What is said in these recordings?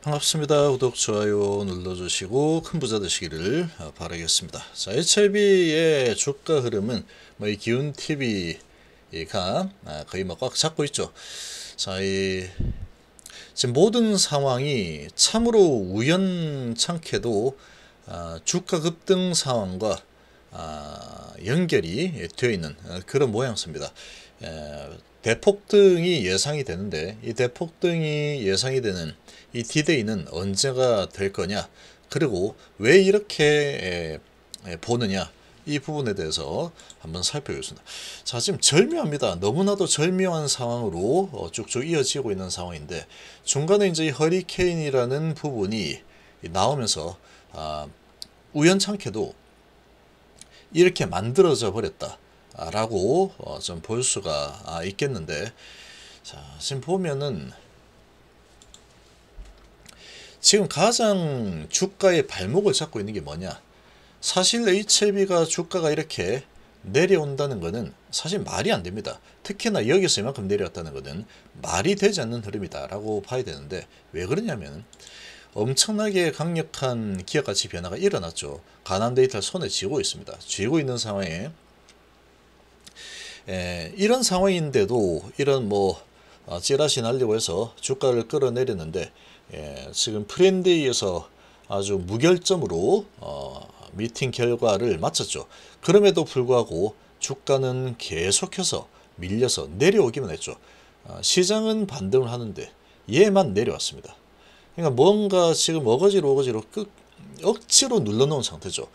반갑습니다. 구독, 좋아요 눌러주시고 큰 부자 되시기를 바라겠습니다. 자, HLB의 주가 흐름은 이 기운 TV가 거의 꽉 잡고 있죠. 자, 지금 모든 상황이 참으로 우연찮게도 주가 급등 상황과 연결이 되어 있는 그런 모양새입니다. 대폭등이 예상이 되는데, 이 대폭등이 예상이 되는 이 디데이는 언제가 될 거냐, 그리고 왜 이렇게 보느냐, 이 부분에 대해서 한번 살펴보겠습니다. 자, 지금 절묘합니다. 너무나도 절묘한 상황으로 쭉쭉 이어지고 있는 상황인데, 중간에 이제 이 허리케인이라는 부분이 나오면서 우연찮게도 이렇게 만들어져 버렸다 라고 좀 볼 수가 있겠는데, 자, 지금 보면은 지금 가장 주가의 발목을 잡고 있는 게 뭐냐, 사실 HLB가 주가가 이렇게 내려온다는 것은 사실 말이 안 됩니다. 특히나 여기서 이만큼 내려왔다는 것은 말이 되지 않는 흐름이다 라고 봐야 되는데, 왜 그러냐면 엄청나게 강력한 기업가치 변화가 일어났죠. 가난 데이터를 손에 쥐고 있습니다. 쥐고 있는 상황에 이런 상황인데도 이런 찌라시 날리고 해서 주가를 끌어내렸는데, 지금 프렌데이에서 아주 무결점으로 미팅 결과를 마쳤죠. 그럼에도 불구하고 주가는 계속해서 밀려서 내려오기만 했죠. 시장은 반등을 하는데 얘만 내려왔습니다. 그러니까 뭔가 지금 어거지로 억지로 눌러놓은 상태죠.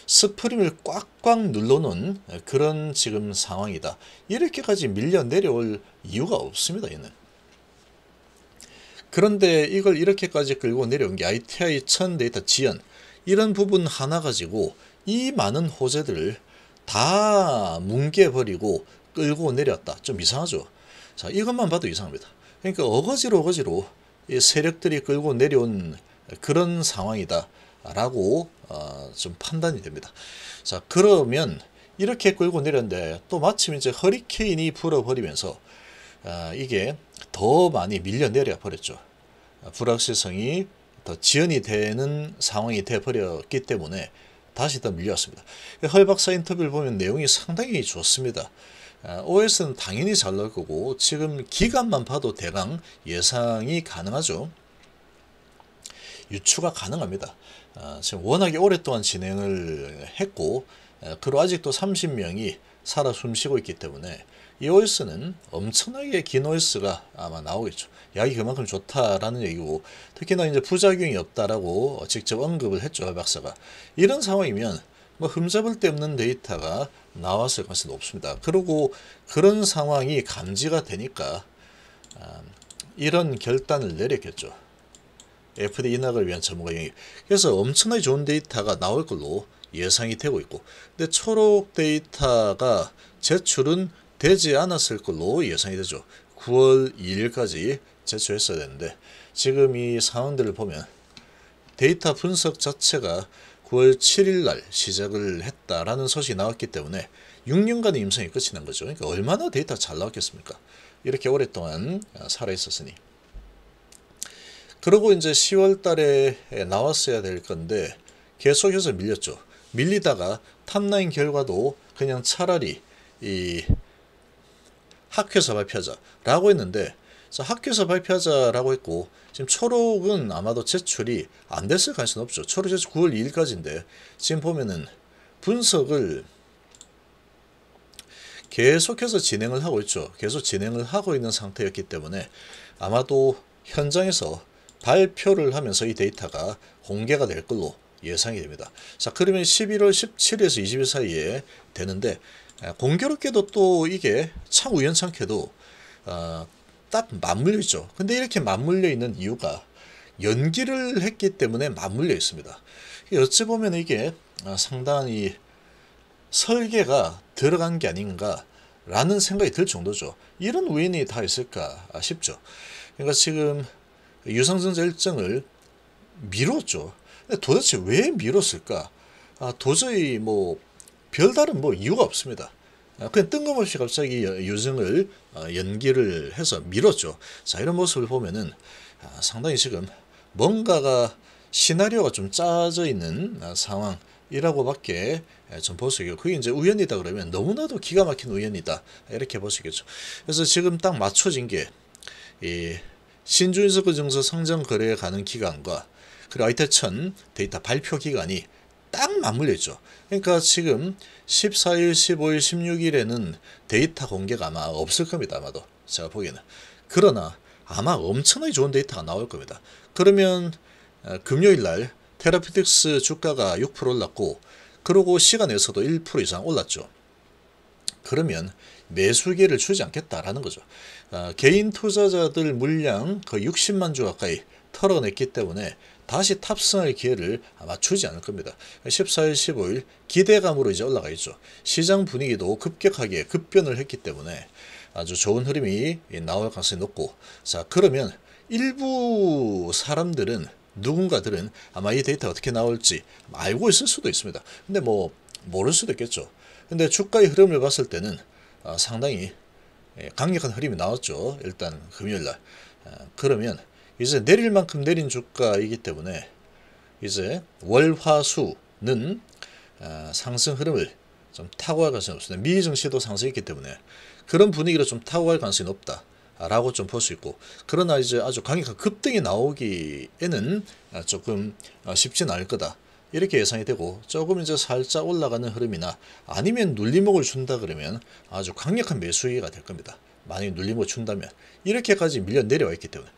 스프링을 꽉꽉 눌러놓은 그런 지금 상황이다. 이렇게까지 밀려 내려올 이유가 없습니다, 얘는. 그런데 이걸 이렇게까지 끌고 내려온 게 ITI 1000 데이터 지연, 이런 부분 하나 가지고 이 많은 호재들을 다 뭉개버리고 끌고 내렸다. 좀 이상하죠. 자, 이것만 봐도 이상합니다. 그러니까 어거지로 이 세력들이 끌고 내려온 그런 상황이다 라고 좀 판단이 됩니다. 자, 그러면 이렇게 끌고 내렸는데 또 마침 이제 허리케인이 불어버리면서 이게 더 많이 밀려 내려 버렸죠. 불확실성이 더 지연이 되는 상황이 돼 버렸기 때문에 다시 더 밀려왔습니다. 헐 박사 인터뷰를 보면 내용이 상당히 좋습니다. OS는 당연히 잘 나올 거고, 지금 기간만 봐도 대강 예상이 가능하죠. 유추가 가능합니다. 지금 워낙에 오랫동안 진행을 했고, 그리고 아직도 30명이 살아 숨쉬고 있기 때문에 이 OS는 엄청나게 긴 OS가 아마 나오겠죠. 약이 그만큼 좋다라는 얘기고, 특히나 이제 부작용이 없다라고 직접 언급을 했죠, 박사가. 이런 상황이면 흠잡을 데 없는 데이터가 나왔을 가능성이 높습니다. 그리고 그런 상황이 감지가 되니까 이런 결단을 내렸겠죠. FDA 인하를 위한 전문가 영역. 그래서 엄청나게 좋은 데이터가 나올 걸로 예상이 되고 있고, 근데 초록 데이터가 제출은 되지 않았을 걸로 예상이 되죠. 9월 2일까지 제출했어야 되는데, 지금 이 상황들을 보면 데이터 분석 자체가 9월 7일 날 시작을 했다라는 소식이 나왔기 때문에 6년간의 임상이 끝이 난 거죠. 그러니까 얼마나 데이터 잘 나왔겠습니까? 이렇게 오랫동안 살아 있었으니. 그리고 이제 10월 달에 나왔어야 될 건데 계속해서 밀렸죠. 밀리다가 탑라인 결과도 그냥 차라리 이 학회에서 발표하자라고 했는데, 학회에서 발표하자라고 했고, 지금 초록은 아마도 제출이 안 됐을 가능성이 없죠. 초록 제출 9월 2일까지인데 지금 보면은 분석을 계속해서 진행을 하고 있죠. 계속 진행을 하고 있는 상태였기 때문에 아마도 현장에서 발표를 하면서 이 데이터가 공개가 될 걸로 예상이 됩니다. 자, 그러면 11월 17일에서 20일 사이에 되는데, 공교롭게도 또 이게 참 우연찮게도 딱 맞물려 있죠. 근데 이렇게 맞물려 있는 이유가 연기를 했기 때문에 맞물려 있습니다. 어찌 보면 이게 상당히 설계가 들어간 게 아닌가 라는 생각이 들 정도죠. 이런 우연이 다 있을까 싶죠. 그러니까 지금 유상증자 일정을 미뤘죠. 도대체 왜 미뤘을까? 도저히 별다른 이유가 없습니다. 그냥 뜬금없이 갑자기 유증을 연기를 해서 미뤘죠. 자, 이런 모습을 보면은 상당히 지금 뭔가가 시나리오가 좀 짜져 있는 상황이라고밖에 좀 볼 수 있고, 그게 이제 우연이다 그러면 너무나도 기가 막힌 우연이다 이렇게 볼 수 있겠죠. 그래서 지금 딱 맞춰진 게 이 신주인수권 증서 상정 거래에 가는 기간과 그리고 아이태천 데이터 발표 기간이 딱 맞물려 있죠. 그러니까 지금 14일, 15일, 16일에는 데이터 공개가 아마 없을 겁니다. 아마도 제가 보기에는. 그러나 아마 엄청나게 좋은 데이터가 나올 겁니다. 그러면 금요일 날 테라피틱스 주가가 6% 올랐고, 그러고 시간에서도 1% 이상 올랐죠. 그러면 매수 기회를 주지 않겠다라는 거죠. 개인 투자자들 물량 거의 60만 주 가까이 털어냈기 때문에 다시 탑승할 기회를 아마 주지 않을 겁니다. 14일, 15일 기대감으로 이제 올라가 있죠. 시장 분위기도 급격하게 급변을 했기 때문에 아주 좋은 흐름이 나올 가능성이 높고, 자, 그러면 일부 사람들은, 누군가들은 아마 이 데이터 어떻게 나올지 알고 있을 수도 있습니다. 근데 뭐 모를 수도 있겠죠. 근데 주가의 흐름을 봤을 때는 상당히 강력한 흐름이 나왔죠. 일단 금요일날. 그러면 이제 내릴 만큼 내린 주가이기 때문에 이제 월화수는 상승 흐름을 좀 타고 갈 가능성이 없습니다. 미 증시도 상승했기 때문에 그런 분위기로 좀 타고 갈 가능성이 높다 라고 좀 볼 수 있고, 그러나 이제 아주 강력한 급등이 나오기에는 조금 쉽지는 않을 거다 이렇게 예상이 되고, 조금 이제 살짝 올라가는 흐름이나 아니면 눌림목을 준다 그러면 아주 강력한 매수기가 될 겁니다. 만약에 눌림목을 준다면 이렇게까지 밀려 내려와 있기 때문에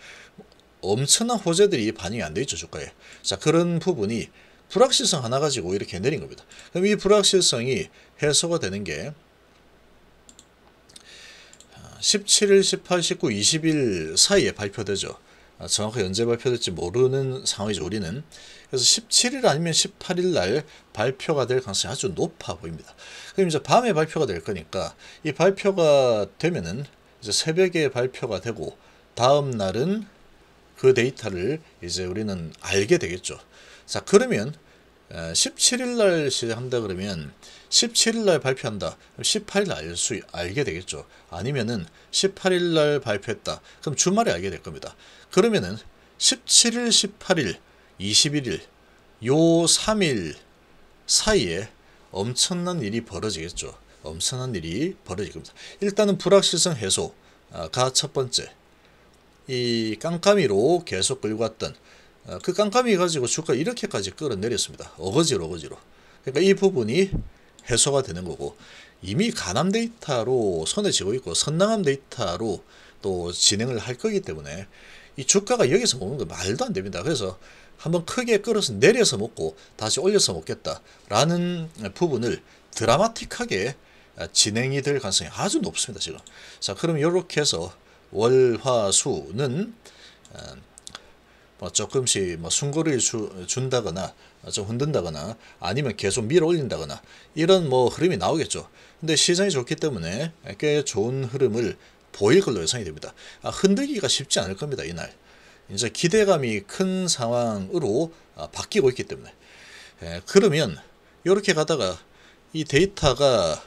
엄청난 호재들이 반영이 안 돼 있죠, 주가에. 자, 그런 부분이 불확실성 하나 가지고 이렇게 내린 겁니다. 그럼 이 불확실성이 해소가 되는 게 17일, 18, 19, 20일 사이에 발표되죠. 정확하게 언제 발표될지 모르는 상황이죠, 우리는. 그래서 17일 아니면 18일 날 발표가 될 가능성이 아주 높아 보입니다. 그럼 이제 밤에 발표가 될 거니까 이 발표가 되면은 이제 새벽에 발표가 되고, 다음 날은 그 데이터를 이제 우리는 알게 되겠죠. 자, 그러면 17일 날 시작한다 그러면 17일 날 발표한다. 그럼 18일 날 알게 되겠죠. 아니면은 18일 날 발표했다. 그럼 주말에 알게 될 겁니다. 그러면은 17일, 18일, 21일 요 3일 사이에 엄청난 일이 벌어지겠죠. 엄청난 일이 벌어질 겁니다. 일단은 불확실성 해소가 첫 번째. 이 깜깜이로 계속 끌고 왔던 그 깜깜이 가지고 주가 이렇게까지 끌어내렸습니다. 어거지로. 그러니까 이 부분이 해소가 되는 거고, 이미 간암 데이터로 손에 쥐고 있고 선낭암 데이터로 또 진행을 할 거기 때문에 이 주가가 여기서 먹는 거 말도 안 됩니다. 그래서 한번 크게 끌어서 내려서 먹고 다시 올려서 먹겠다라는 부분을 드라마틱하게 진행이 될 가능성이 아주 높습니다, 지금. 자, 그럼 이렇게 해서 월화수는 뭐 조금씩 뭐 순거리를 준다거나 좀 흔든다거나 아니면 계속 밀어 올린다거나 이런 뭐 흐름이 나오겠죠. 근데 시장이 좋기 때문에 꽤 좋은 흐름을 보일 걸로 예상이 됩니다. 흔들기가 쉽지 않을 겁니다, 이날. 이제 기대감이 큰 상황으로 바뀌고 있기 때문에. 그러면 이렇게 가다가 이 데이터가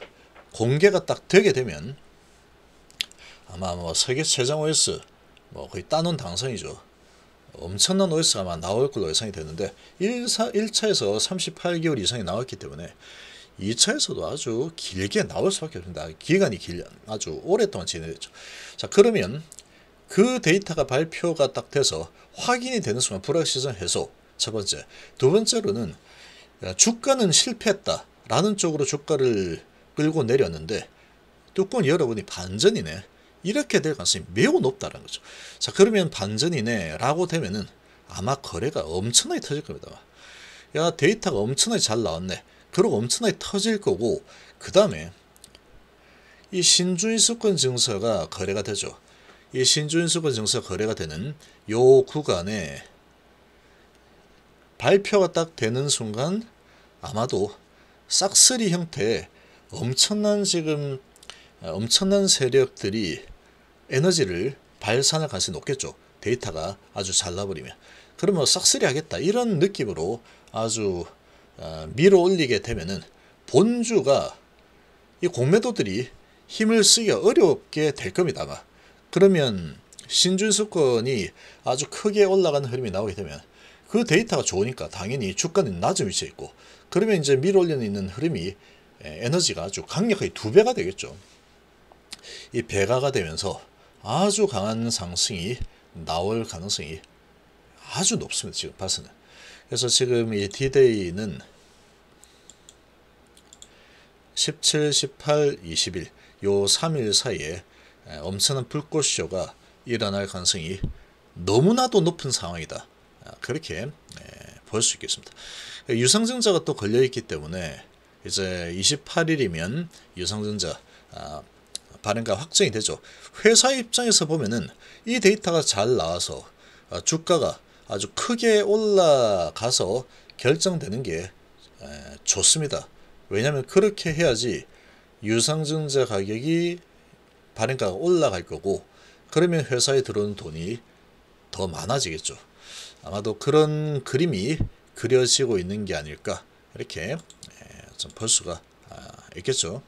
공개가 딱 되게 되면 아마 뭐 세계 최장 OS 뭐 거의 따놓은 당성이죠. 엄청난 OS가 아마 나올 걸로 예상이 되는데 1차에서 38개월 이상이 나왔기 때문에 2차에서도 아주 길게 나올 수밖에 없습니다. 기간이 아주 오랫동안 진행됐죠. 자, 그러면 그 데이터가 발표가 딱 돼서 확인이 되는 순간 불확실성 해소 첫 번째. 두 번째로는 주가는 실패했다라는 쪽으로 주가를 끌고 내렸는데 뚜껑 열어보니 반전이네. 이렇게 될 가능성이 매우 높다는 거죠. 자, 그러면 반전이네 라고 되면은 아마 거래가 엄청나게 터질 겁니다. 야, 데이터가 엄청나게 잘 나왔네. 그리고 엄청나게 터질 거고, 그 다음에 이 신주인수권 증서가 거래가 되죠. 이 신주인수권 증서 거래가 되는 요 구간에 발표가 딱 되는 순간 아마도 싹쓸이 형태의 엄청난 세력들이 에너지를 발산할 가능성이 높겠죠. 데이터가 아주 잘 나버리면. 그러면 싹쓸이 하겠다 이런 느낌으로 아주 밀어 올리게 되면은 본주가 이 공매도들이 힘을 쓰기가 어렵게 될 겁니다, 아마. 그러면 신준수권이 아주 크게 올라가는 흐름이 나오게 되면 그 데이터가 좋으니까 당연히 주가는 낮은 위치에 있고, 그러면 이제 밀어올려 있는 흐름이 에너지가 아주 강력하게 2배가 되겠죠. 이 배가가 되면서 아주 강한 상승이 나올 가능성이 아주 높습니다. 지금 봐서는. 그래서 지금 이 D-Day는 17, 18, 20일 요 3일 사이에 엄청난 불꽃쇼가 일어날 가능성이 너무나도 높은 상황이다. 그렇게 볼 수 있겠습니다. 유상증자가 또 걸려있기 때문에 이제 28일이면 유상증자 발행가 확정이 되죠. 회사 입장에서 보면은 이 데이터가 잘 나와서 주가가 아주 크게 올라가서 결정되는 게 좋습니다. 왜냐하면 그렇게 해야지 유상증자 가격이 발행가가 올라갈 거고, 그러면 회사에 들어오는 돈이 더 많아지겠죠. 아마도 그런 그림이 그려지고 있는 게 아닐까, 이렇게 좀 볼 수가 있겠죠.